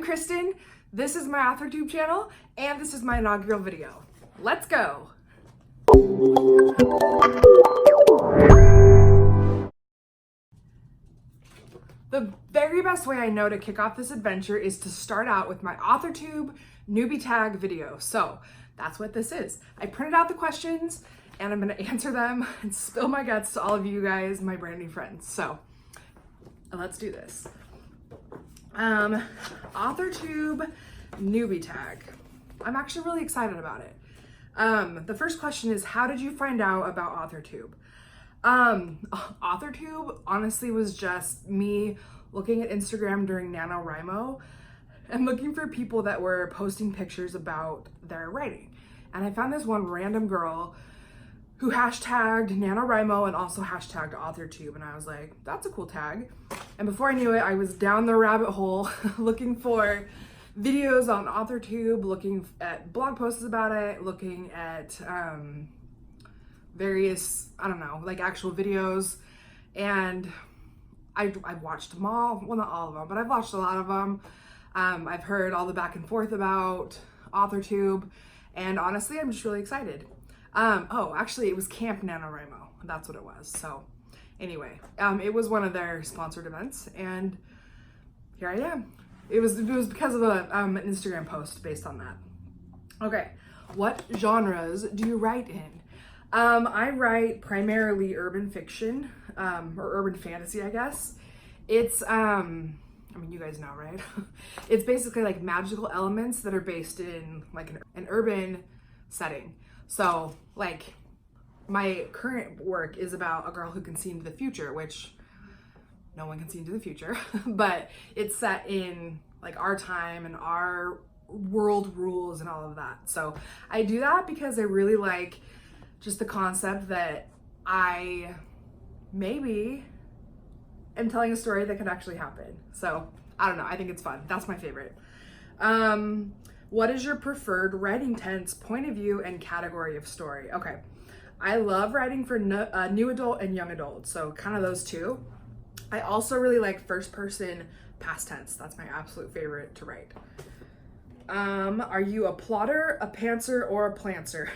Kristen, this is my AuthorTube channel, and this is my inaugural video. Let's go! The very best way I know to kick off this adventure is to start out with my AuthorTube Newbie Tag video. So that's what this is. I printed out the questions and I'm gonna answer them and spill my guts to all of you guys, my brand new friends. So let's do this. AuthorTube Newbie Tag. I'm actually really excited about it. The first question is, how did you find out about AuthorTube? AuthorTube honestly was just me looking at Instagram during NaNoWriMo and looking for people that were posting pictures about their writing. And I found this one random girl who hashtagged NaNoWriMo and also hashtagged AuthorTube. And I was like, that's a cool tag. And before I knew it, I was down the rabbit hole looking for videos on AuthorTube, looking at blog posts about it, looking at various, I don't know, like actual videos. And I've watched them all, well, not all of them, but I've watched a lot of them. I've heard all the back and forth about AuthorTube, and honestly, I'm just really excited. Oh, actually, it was Camp NaNoWriMo. That's what it was. So anyway, it was one of their sponsored events, and here I am. It was because of an Instagram post based on that. Okay, what genres do you write in? I write primarily urban fiction, or urban fantasy, I guess. It's, I mean, you guys know, right? It's basically like magical elements that are based in like an urban setting. So like my current work is about a girl who can see into the future, which no one can see into the future, but it's set in like our time and our world rules and all of that. So I do that because I really like just the concept that I maybe am telling a story that could actually happen. So I don't know, I think it's fun. That's my favorite. What is your preferred writing tense, point of view, and category of story? Okay, I love writing for new adult and young adult, so kind of those two. I also really like first person past tense. That's my absolute favorite to write. Are you a plotter, a pantser, or a plantser?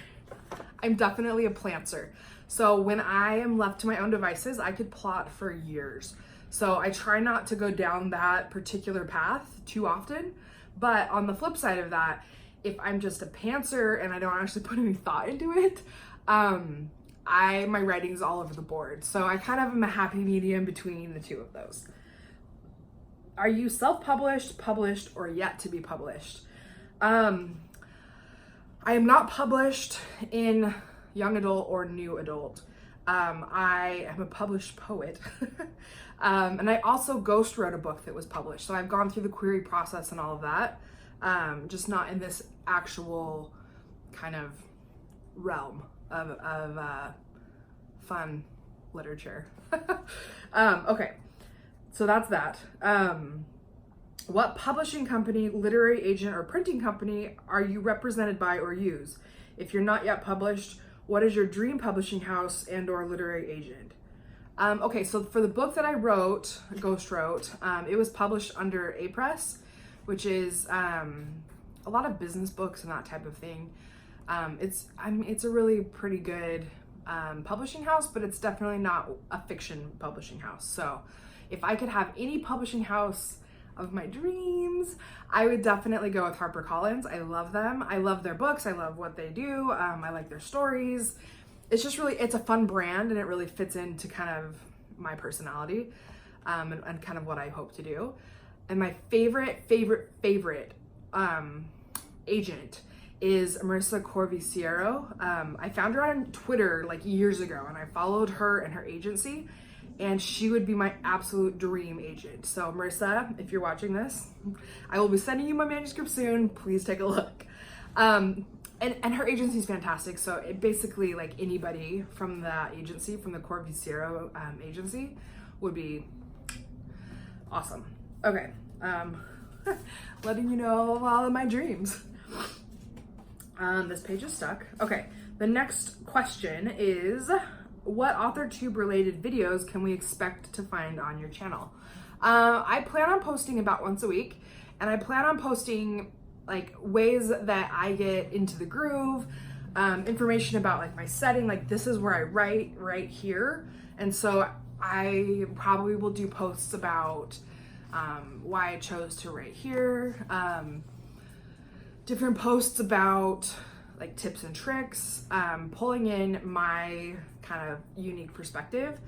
I'm definitely a plantser. So when I am left to my own devices, I could plot for years. So I try not to go down that particular path too often. But on the flip side of that, if I'm just a pantser and I don't actually put any thought into it, my writing's all over the board. So I kind of am a happy medium between the two of those. Are you self-published, published, or yet to be published? I am not published in young adult or new adult. I am a published poet. And I also ghost wrote a book that was published. So I've gone through the query process and all of that, just not in this actual kind of realm of fun literature. Okay, so that's that. What publishing company, literary agent, or printing company are you represented by or use? If you're not yet published, what is your dream publishing house and or literary agent? Okay, so for the book that I wrote, ghost wrote, it was published under A Press, which is a lot of business books and that type of thing. It's a really pretty good publishing house, but it's definitely not a fiction publishing house. So if I could have any publishing house of my dreams, I would definitely go with HarperCollins. I love them. I love their books. I love what they do. I like their stories. It's just really, it's a fun brand and it really fits into kind of my personality and kind of what I hope to do. And my favorite agent is Marissa Corvisiero. I found her on Twitter like years ago and I followed her and her agency, and she would be my absolute dream agent. So Marissa, if you're watching this, I will be sending you my manuscript soon. Please take a look. And her agency is fantastic. So it basically, like, anybody from that agency, from the Corvisiero agency, would be awesome. Okay, letting you know all of my dreams. This page is stuck. Okay, the next question is, what AuthorTube related videos can we expect to find on your channel? I plan on posting about once a week, And I plan on posting like ways that I get into the groove, information about like my setting, like this is where I write right here. And so I probably will do posts about why I chose to write here, different posts about like tips and tricks, pulling in my kind of unique perspective,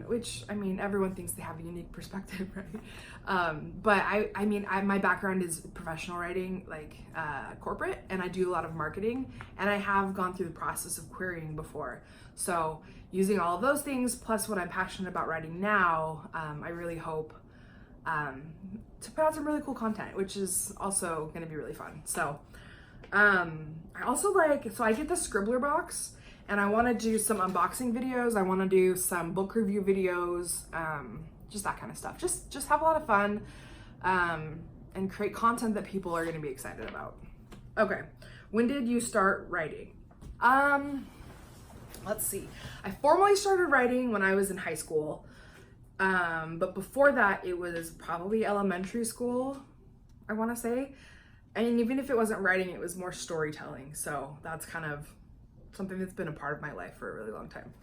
which I mean, everyone thinks they have a unique perspective, right? But I mean, my background is professional writing, like corporate, and I do a lot of marketing, and I have gone through the process of querying before. So using all of those things, plus what I'm passionate about writing now, I really hope to put out some really cool content, which is also going to be really fun. So I also so I get the Scribbler box, and I want to do some unboxing videos. I want to do some book review videos, just that kind of stuff. Just have a lot of fun, and create content that people are going to be excited about. Okay, when did you start writing? Let's see. I formally started writing when I was in high school, but before that, it was probably elementary school, I want to say. And even if it wasn't writing, it was more storytelling. So that's kind of something that's been a part of my life for a really long time.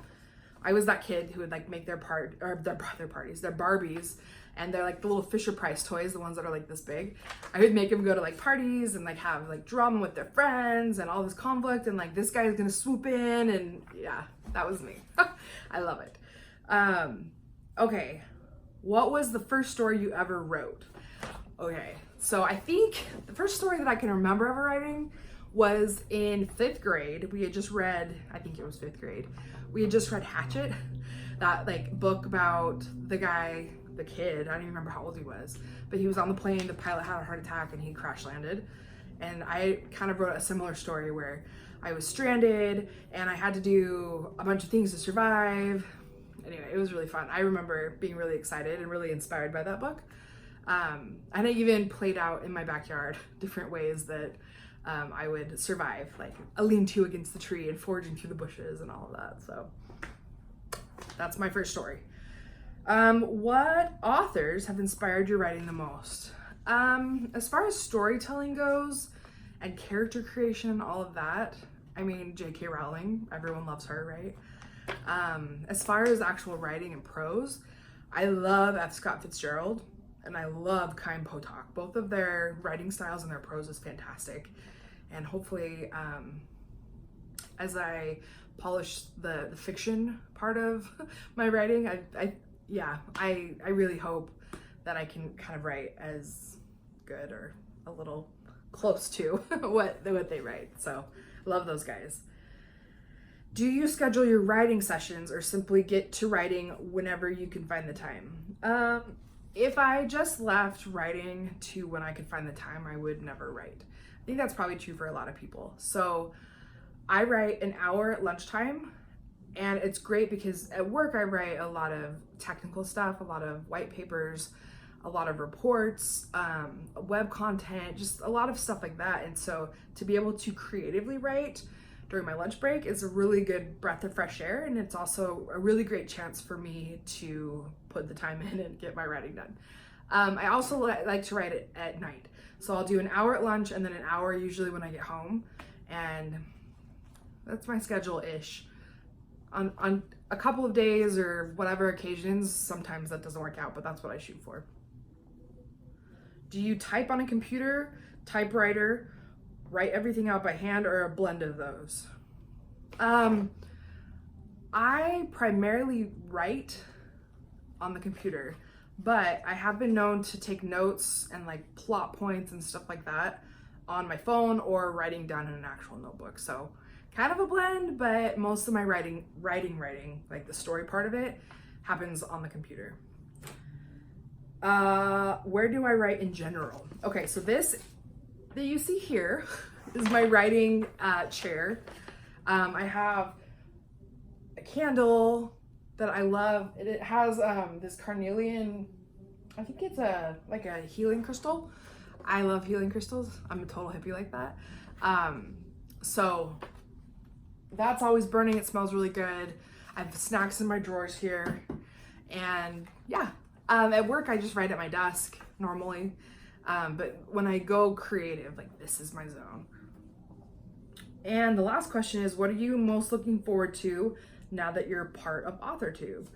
I was that kid who would like make their Barbies, and they're like the little Fisher Price toys, the ones that are like this big. I would make them go to like parties and like have like drama with their friends and all this conflict, and like this guy is gonna swoop in, and yeah, that was me. I love it. Okay, what was the first story you ever wrote? Okay, so I think the first story that I can remember ever writing was in 5th grade. We had just read, I think it was 5th grade, we had just read Hatchet, that like book about the kid, I don't even remember how old he was, but he was on the plane, the pilot had a heart attack, and he crash landed. And I kind of wrote a similar story where I was stranded and I had to do a bunch of things to survive. Anyway, it was really fun. I remember being really excited and really inspired by that book. And I even played out in my backyard different ways that I would survive, like a lean-to against the tree and foraging through the bushes and all of that. So that's my first story. What authors have inspired your writing the most? As far as storytelling goes and character creation and all of that, I mean, J.K. Rowling, everyone loves her, right? As far as actual writing and prose, I love F. Scott Fitzgerald and I love Chaim Potok. Both of their writing styles and their prose is fantastic. And hopefully, as I polish the fiction part of my writing, I really hope that I can kind of write as good or a little close to what they write. So love those guys. Do you schedule your writing sessions or simply get to writing whenever you can find the time? If I just left writing to when I could find the time, I would never write. I think that's probably true for a lot of people. So I write an hour at lunchtime, and it's great because at work I write a lot of technical stuff, a lot of white papers, a lot of reports, web content, just a lot of stuff like that. And so to be able to creatively write during my lunch break is a really good breath of fresh air, and it's also a really great chance for me to put the time in and get my writing done. I also like to write it at night. So I'll do an hour at lunch and then an hour usually when I get home, and that's my schedule-ish. On a couple of days or whatever occasions, sometimes that doesn't work out, but that's what I shoot for. Do you type on a computer, typewriter, write everything out by hand, or a blend of those? I primarily write on the computer, but I have been known to take notes and like plot points and stuff like that on my phone or writing down in an actual notebook. So kind of a blend, but most of my writing, like the story part of it, happens on the computer. Where do I write in general? Okay, so this that you see here is my writing chair. I have a candle that I love. It has this carnelian, I think it's like a healing crystal. I love healing crystals. I'm a total hippie like that. So that's always burning. It smells really good. I have snacks in my drawers here. And yeah, at work I just write at my desk normally. But when I go creative, like this is my zone. And the last question is, what are you most looking forward to now that you're part of AuthorTube?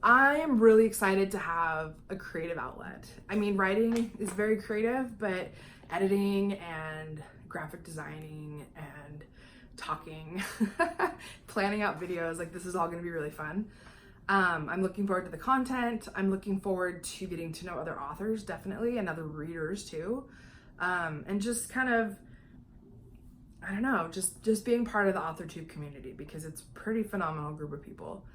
I am really excited to have a creative outlet. I mean, writing is very creative, but editing and graphic designing and talking, planning out videos, like this is all gonna be really fun. I'm looking forward to the content. I'm looking forward to getting to know other authors, definitely, and other readers too. And just kind of, I don't know, just being part of the AuthorTube community, because it's a pretty phenomenal group of people.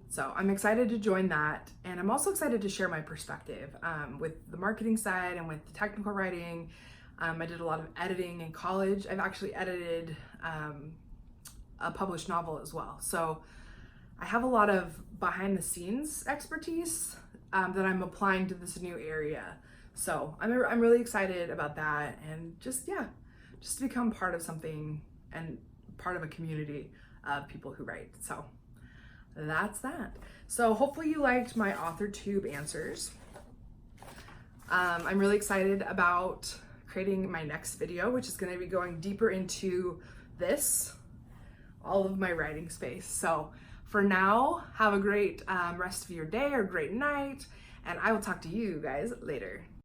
So I'm excited to join that. And I'm also excited to share my perspective with the marketing side and with the technical writing. I did a lot of editing in college. I've actually edited a published novel as well. So I have a lot of behind the scenes expertise that I'm applying to this new area. So I'm really excited about that, and just to become part of something and part of a community of people who write. So that's that. So hopefully you liked my AuthorTube answers. I'm really excited about creating my next video, which is going to be going deeper into all of my writing space. So for now, have a great rest of your day or great night, and I will talk to you guys later.